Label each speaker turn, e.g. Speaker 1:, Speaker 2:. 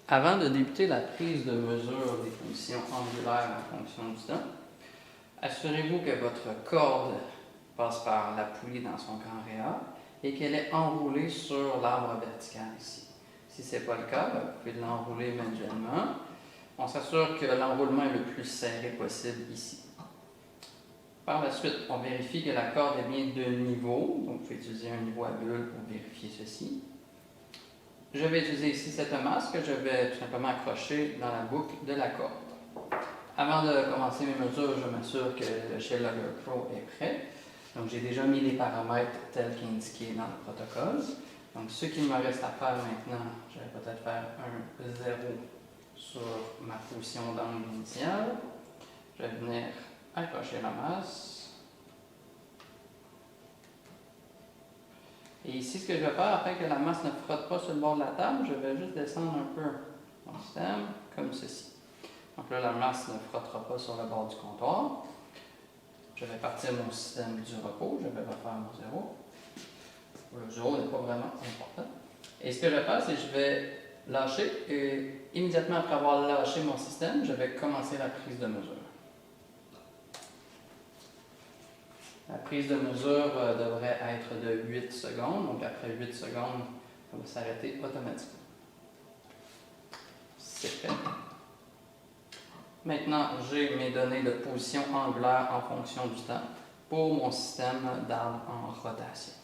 Speaker 1: Avant de débuter la prise de mesure des positions angulaires en fonction du temps, assurez-vous que votre corde passe par la poulie dans son grand réa et qu'elle est enroulée sur l'arbre vertical ici. Si ce n'est pas le cas, vous pouvez l'enrouler manuellement. On s'assure que l'enroulement est le plus serré possible ici. Par la suite, on vérifie que la corde est bien de niveau, donc vous pouvez utiliser un niveau à bulle pour vérifier ceci. Je vais utiliser ici cette masse que je vais tout simplement accrocher dans la boucle de la corde. Avant de commencer mes mesures, je m'assure que le Shell Logger Pro est prêt. Donc j'ai déjà mis les paramètres tels qu'indiqués dans le protocole. Donc ce qu'il me reste à faire maintenant, je vais peut-être faire un 0 sur ma position d'angle initiale. Je vais venir accrocher la masse. Et ici, ce que je vais faire, afin que la masse ne frotte pas sur le bord de la table, je vais juste descendre un peu mon système, comme ceci. Donc là, la masse ne frottera pas sur le bord du comptoir. Je vais partir mon système du repos, je vais refaire mon 0. Le 0 n'est pas vraiment important. Et ce que je vais faire, c'est que je vais lâcher, et immédiatement après avoir lâché mon système, je vais commencer la prise de mesure. La prise de mesure devrait être de 8 secondes, donc après 8 secondes, ça va s'arrêter automatiquement. C'est fait. Maintenant, j'ai mes données de position angulaire en fonction du temps pour mon système d'arbre en rotation.